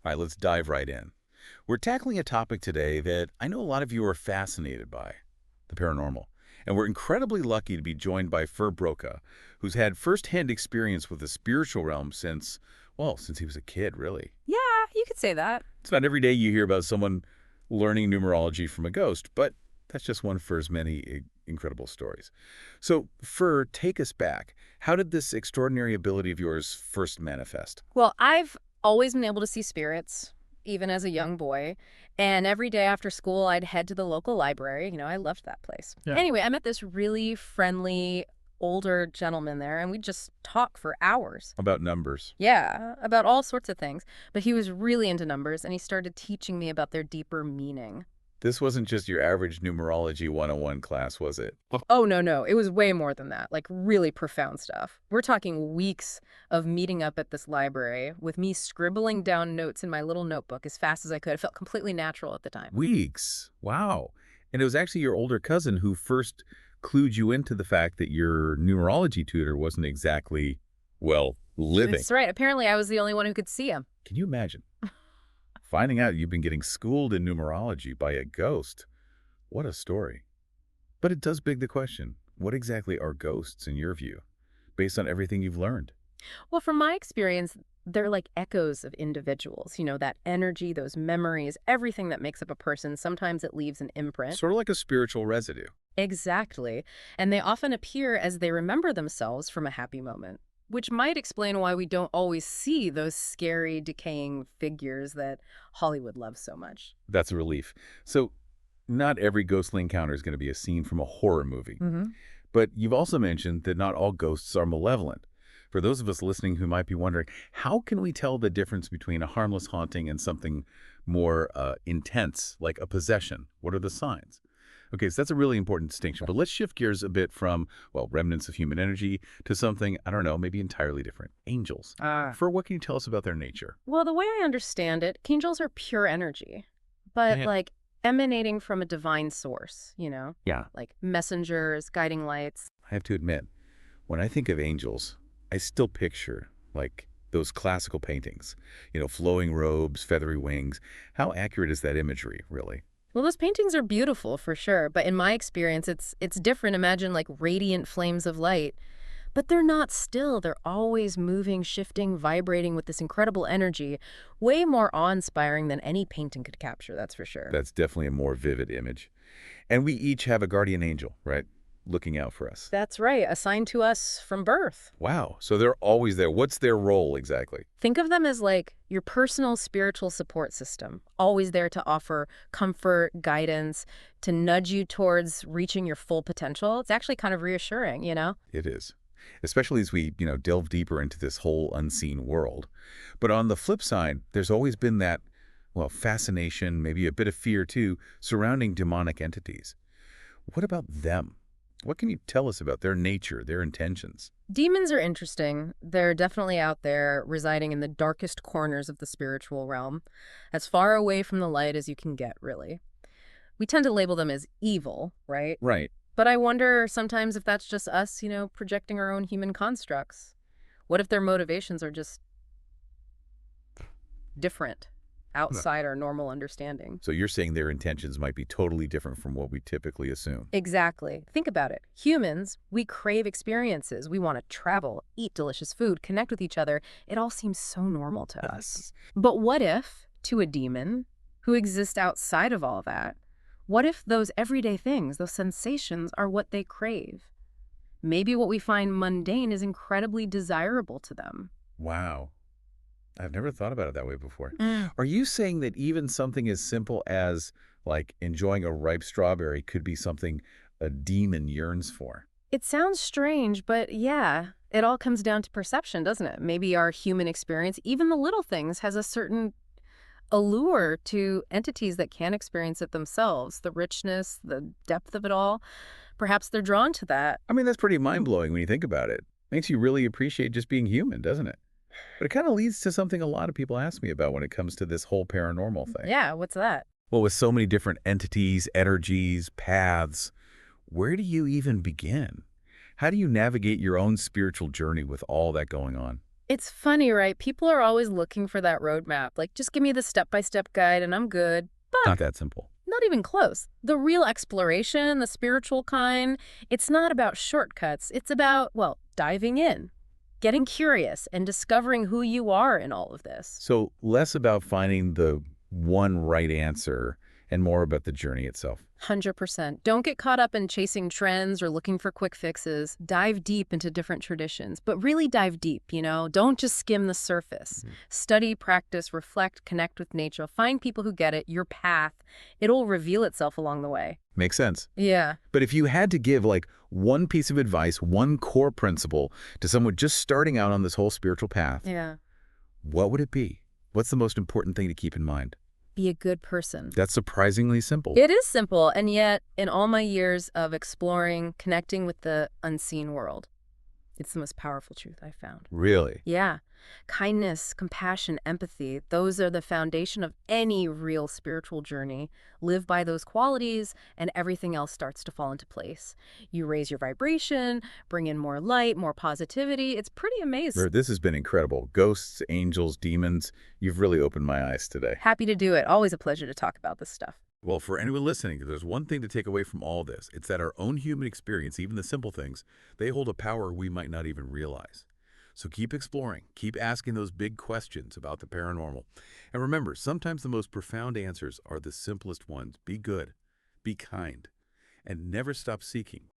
All right, let's dive right in. We're tackling a topic today that I know a lot of you are fascinated by, the paranormal. And we're incredibly lucky to be joined by Fer Broca, who's had firsthand experience with the spiritual realm since, well, since he was a kid, really. Yeah, you could say that. It's not every day you hear about someone learning numerology from a ghost, but that's just one of Fer's many incredible stories. So, Fer, take us back. How did this extraordinary ability of yours first manifest? Well, I've always been able to see spirits, even as a young boy. And every day after school, I'd head to the local library. I loved that place. Yeah. Anyway, I met this really friendly older gentleman there, and we'd just talk for hours. About numbers. Yeah, about all sorts of things. But he was really into numbers, and he started teaching me about their deeper meaning. This wasn't just your average numerology 101 class, was it? Oh, no, no. It was way more than that, like really profound stuff. We're talking weeks of meeting up at this library with me scribbling down notes in my little notebook as fast as I could. It felt completely natural at the time. Weeks. Wow. And it was actually your older cousin who first clued you into the fact that your numerology tutor wasn't exactly, well, living. That's right. Apparently, I was the only one who could see him. Can you imagine? Finding out you've been getting schooled in numerology by a ghost. What a story. But it does beg the question, what exactly are ghosts in your view, based on everything you've learned? Well, from my experience, they're like echoes of individuals. That energy, those memories, everything that makes up a person. Sometimes it leaves an imprint. Sort of like a spiritual residue. Exactly. And they often appear as they remember themselves from a happy moment, which might explain why we don't always see those scary, decaying figures that Hollywood loves so much. That's a relief. So not every ghostly encounter is going to be a scene from a horror movie. Mm-hmm. But you've also mentioned that not all ghosts are malevolent. For those of us listening who might be wondering, how can we tell the difference between a harmless haunting and something more intense, like a possession? What are the signs? Okay, so that's a really important distinction. But let's shift gears a bit from, well, remnants of human energy to something, I don't know, maybe entirely different. Angels. For what can you tell us about their nature? Well, the way I understand it, angels are pure energy, but Yeah. like emanating from a divine source, Yeah. like messengers, guiding lights. I have to admit, when I think of angels, I still picture, like, those classical paintings, flowing robes, feathery wings. How accurate is that imagery, really? Well, those paintings are beautiful for sure, but in my experience, it's different. Imagine like radiant flames of light, but they're not still. They're always moving, shifting, vibrating with this incredible energy, way more awe-inspiring than any painting could capture, that's for sure. That's definitely a more vivid image. And we each have a guardian angel, right? Looking out for us. That's right, assigned to us from birth. Wow. So they're always there. What's their role exactly? Think of them as like your personal spiritual support system, always there to offer comfort, guidance, to nudge you towards reaching your full potential. It's actually kind of reassuring. It is. Especially as we, delve deeper into this whole unseen world. But on the flip side, there's always been that, well, fascination, maybe a bit of fear too, surrounding demonic entities. What about them? What can you tell us about their nature, their intentions? Demons are interesting. They're definitely out there, residing in the darkest corners of the spiritual realm, as far away from the light as you can get, really. We tend to label them as evil, right? Right. But I wonder sometimes if that's just us, projecting our own human constructs. What if their motivations are just different, outside our normal understanding? So you're saying their intentions might be totally different from what we typically assume. Exactly. Think about it. Humans, we crave experiences. We want to travel, eat delicious food, connect with each other. It all seems so normal to us. But what if, to a demon who exists outside of all that, what if those everyday things, those sensations, are what they crave? Maybe what we find mundane is incredibly desirable to them. Wow. I've never thought about it that way before. Mm. Are you saying that even something as simple as, like, enjoying a ripe strawberry could be something a demon yearns for? It sounds strange, but yeah, it all comes down to perception, doesn't it? Maybe our human experience, even the little things, has a certain allure to entities that can't experience it themselves. The richness, the depth of it all. Perhaps they're drawn to that. I mean, that's pretty mind-blowing when you think about it. Makes you really appreciate just being human, doesn't it? But it kind of leads to something a lot of people ask me about when it comes to this whole paranormal thing. Yeah, what's that? Well, with so many different entities, energies, paths, where do you even begin? How do you navigate your own spiritual journey with all that going on? It's funny, right? People are always looking for that roadmap. Like, just give me the step-by-step guide and I'm good. But Not that simple. not even close. The real exploration, the spiritual kind, it's not about shortcuts. It's about, well, diving in, getting curious, and discovering who you are in all of this. So less about finding the one right answer and more about the journey itself. 100%. Don't get caught up in chasing trends or looking for quick fixes. Dive deep into different traditions, but really dive deep, you know? Don't just skim the surface. Study, practice, reflect, connect with nature. Find people who get it, your path. It'll reveal itself along the way. Makes sense. Yeah. But if you had to give like one piece of advice, one core principle to someone just starting out on this whole spiritual path, Yeah. what would it be? What's the most important thing to keep in mind? Be a good person. That's surprisingly simple. It is simple, and yet, in all my years of exploring, connecting with the unseen world, it's the most powerful truth I found. Really? Yeah. Kindness, compassion, empathy, those are the foundation of any real spiritual journey. Live by those qualities, and everything else starts to fall into place. You raise your vibration, bring in more light, more positivity. It's pretty amazing. This has been incredible. Ghosts, angels, demons. You've really opened my eyes today. Happy to do it. Always a pleasure to talk about this stuff. Well, for anyone listening, if there's one thing to take away from all this, it's that our own human experience, even the simple things, they hold a power we might not even realize. So keep exploring, keep asking those big questions about the paranormal. And remember, sometimes the most profound answers are the simplest ones. Be good, be kind, and never stop seeking.